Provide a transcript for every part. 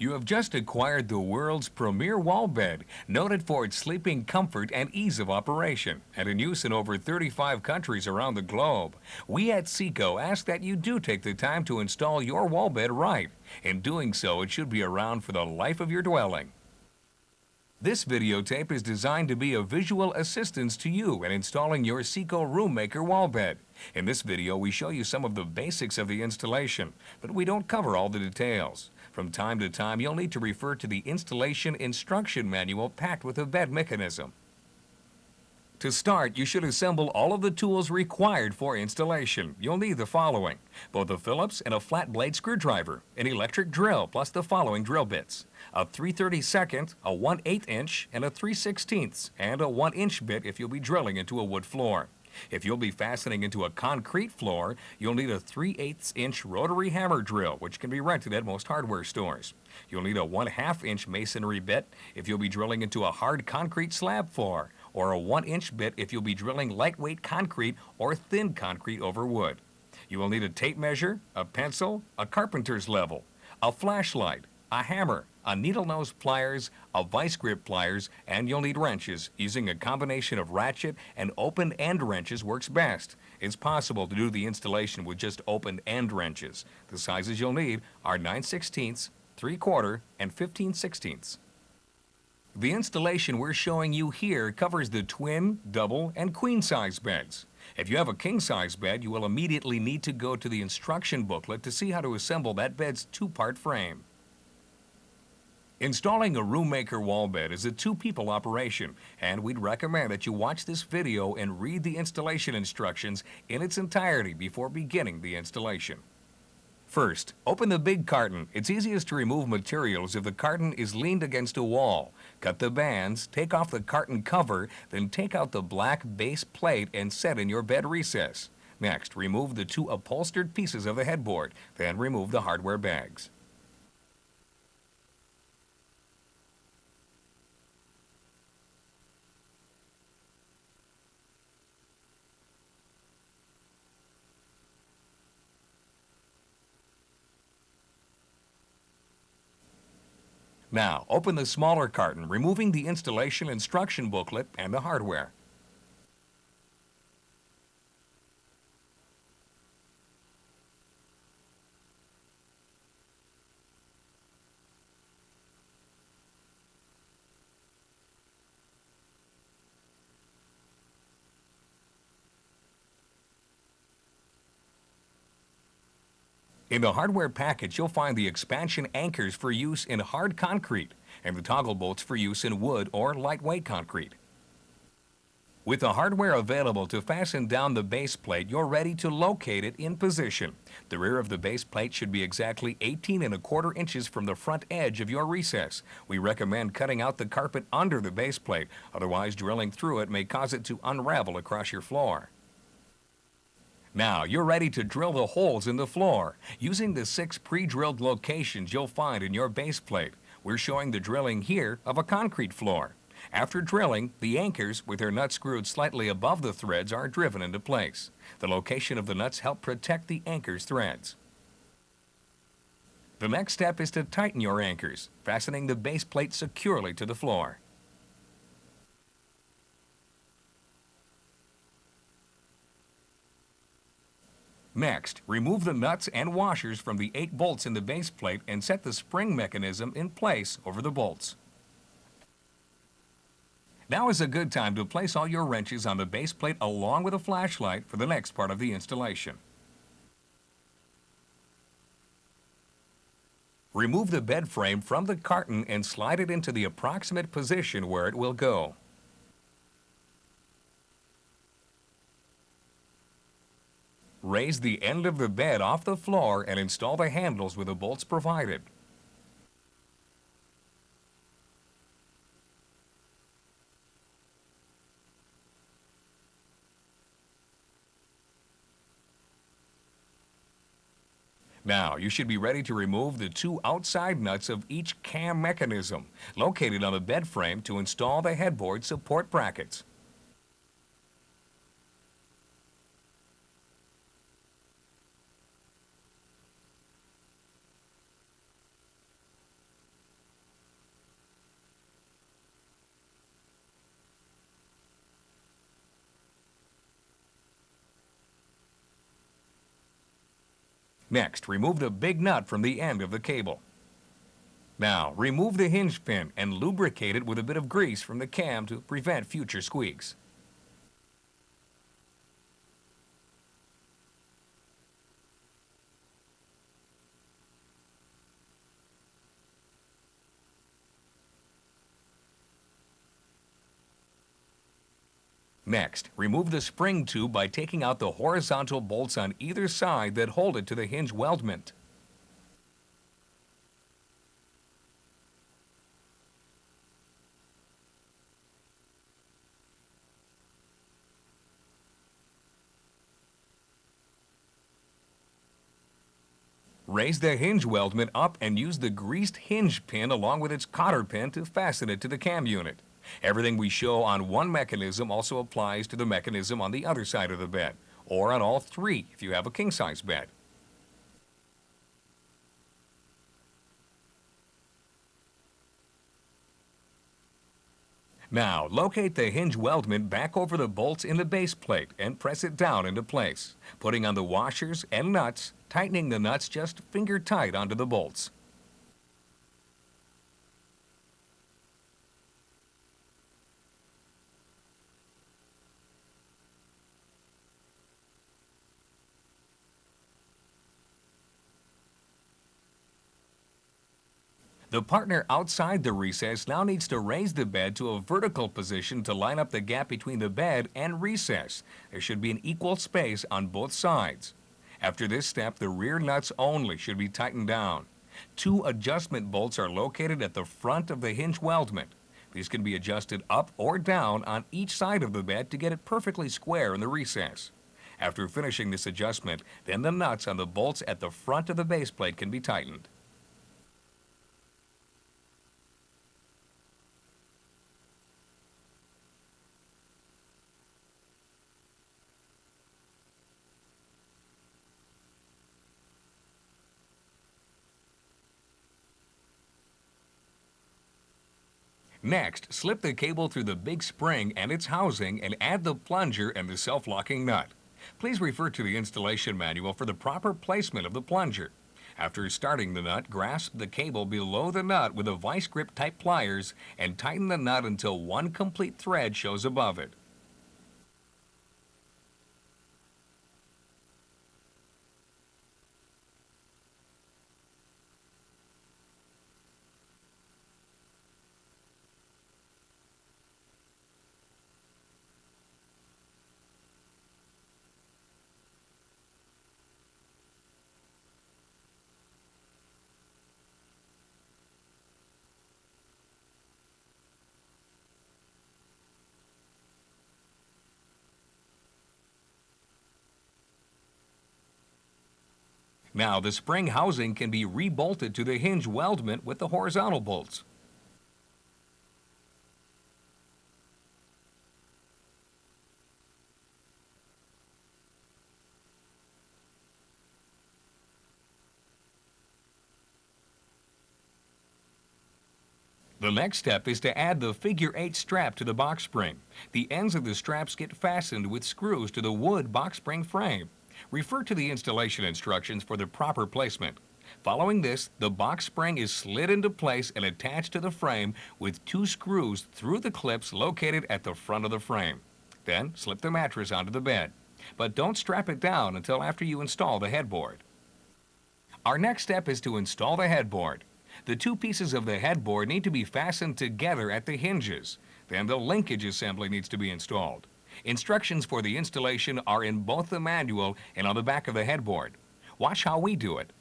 You have just acquired the world's premier wall bed, noted for its sleeping comfort and ease of operation, and in use in over 35 countries around the globe. We at SICO ask that you do take the time to install your wall bed right. In doing so, it should be around for the life of your dwelling. This videotape is designed to be a visual assistance to you in installing your SICO Roommaker wall bed. In this video, we show you some of the basics of the installation, but we don't cover all the details. From time to time, you'll need to refer to the installation instruction manual packed with a bed mechanism. To start, you should assemble all of the tools required for installation. You'll need the following: both a Phillips and a flat blade screwdriver, an electric drill plus the following drill bits, a 3/32, a 1/8 inch, and a 3/16, and a 1-inch bit if you'll be drilling into a wood floor. If you'll be fastening into a concrete floor, you'll need a 3/8 inch rotary hammer drill, which can be rented at most hardware stores. You'll need a 1/2 inch masonry bit if you'll be drilling into a hard concrete slab floor, or a 1-inch bit if you'll be drilling lightweight concrete or thin concrete over wood. You will need a tape measure, a pencil, a carpenter's level, a flashlight, a hammer, a needle nose pliers, a vice grip pliers, and you'll need wrenches. Using a combination of ratchet and open end wrenches works best. It's possible to do the installation with just open end wrenches. The sizes you'll need are 9/16, 3/4, and 15/16. The installation we're showing you here covers the twin, double, and queen size beds. If you have a king size bed, you will immediately need to go to the instruction booklet to see how to assemble that bed's two-part frame. Installing a Roommaker wall bed is a two-people operation, and we'd recommend that you watch this video and read the installation instructions in its entirety before beginning the installation. First, open the big carton. It's easiest to remove materials if the carton is leaned against a wall. Cut the bands, take off the carton cover, then take out the black base plate and set in your bed recess. Next, remove the two upholstered pieces of the headboard, then remove the hardware bags. Now, open the smaller carton, removing the installation instruction booklet and the hardware. In the hardware package, you'll find the expansion anchors for use in hard concrete and the toggle bolts for use in wood or lightweight concrete. With the hardware available to fasten down the base plate, you're ready to locate it in position. The rear of the base plate should be exactly 18¼ inches from the front edge of your recess. We recommend cutting out the carpet under the base plate, otherwise drilling through it may cause it to unravel across your floor. Now, you're ready to drill the holes in the floor. Using the 6 pre-drilled locations you'll find in your base plate, we're showing the drilling here of a concrete floor. After drilling, the anchors, with their nuts screwed slightly above the threads, are driven into place. The location of the nuts help protect the anchor's threads. The next step is to tighten your anchors, fastening the base plate securely to the floor. Next, remove the nuts and washers from the 8 bolts in the base plate and set the spring mechanism in place over the bolts. Now is a good time to place all your wrenches on the base plate along with a flashlight for the next part of the installation. Remove the bed frame from the carton and slide it into the approximate position where it will go. Raise the end of the bed off the floor and install the handles with the bolts provided. Now, you should be ready to remove the 2 outside nuts of each cam mechanism located on the bed frame to install the headboard support brackets. Next, remove the big nut from the end of the cable. Now, remove the hinge pin and lubricate it with a bit of grease from the cam to prevent future squeaks. Next, remove the spring tube by taking out the horizontal bolts on either side that hold it to the hinge weldment. Raise the hinge weldment up and use the greased hinge pin along with its cotter pin to fasten it to the cam unit. Everything we show on one mechanism also applies to the mechanism on the other side of the bed, or on all three if you have a king-size bed. Now, locate the hinge weldment back over the bolts in the base plate and press it down into place, putting on the washers and nuts, tightening the nuts just finger tight onto the bolts. The partner outside the recess now needs to raise the bed to a vertical position to line up the gap between the bed and recess. There should be an equal space on both sides. After this step, the rear nuts only should be tightened down. Two adjustment bolts are located at the front of the hinge weldment. These can be adjusted up or down on each side of the bed to get it perfectly square in the recess. After finishing this adjustment, then the nuts on the bolts at the front of the base plate can be tightened. Next, slip the cable through the big spring and its housing and add the plunger and the self-locking nut. Please refer to the installation manual for the proper placement of the plunger. After starting the nut, grasp the cable below the nut with a vice grip type pliers and tighten the nut until one complete thread shows above it. Now, the spring housing can be rebolted to the hinge weldment with the horizontal bolts. The next step is to add the figure 8 strap to the box spring. The ends of the straps get fastened with screws to the wood box spring frame. Refer to the installation instructions for the proper placement. Following this, the box spring is slid into place and attached to the frame with 2 screws through the clips located at the front of the frame. Then, slip the mattress onto the bed. But don't strap it down until after you install the headboard. Our next step is to install the headboard. The 2 pieces of the headboard need to be fastened together at the hinges. Then the linkage assembly needs to be installed. Instructions for the installation are in both the manual and on the back of the headboard. Watch how we do it.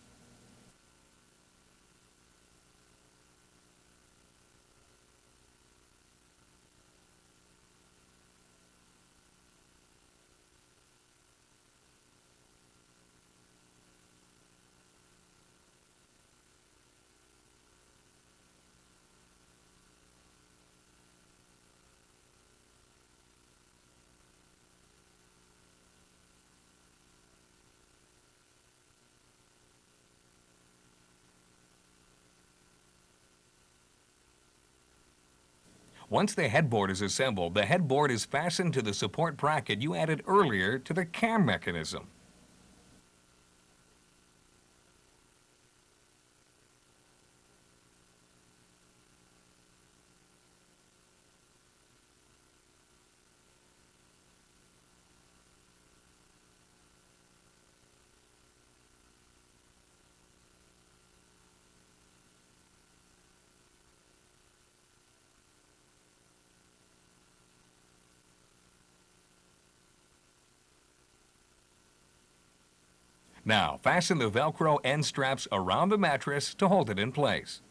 Once the headboard is assembled, the headboard is fastened to the support bracket you added earlier to the cam mechanism. Now, fasten the velcro end straps around the mattress to hold it in place.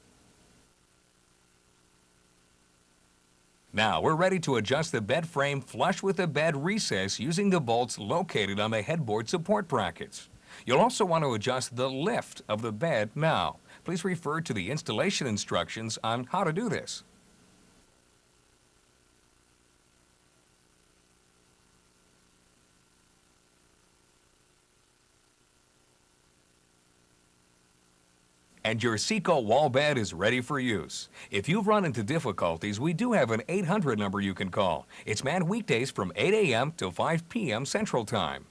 Now, we're ready to adjust the bed frame flush with the bed recess using the bolts located on the headboard support brackets. You'll also want to adjust the lift of the bed now. Please refer to the installation instructions on how to do this. And your SICO wall bed is ready for use. If you've run into difficulties, we do have an 800 number you can call. It's manned weekdays from 8 a.m. to 5 p.m. Central Time.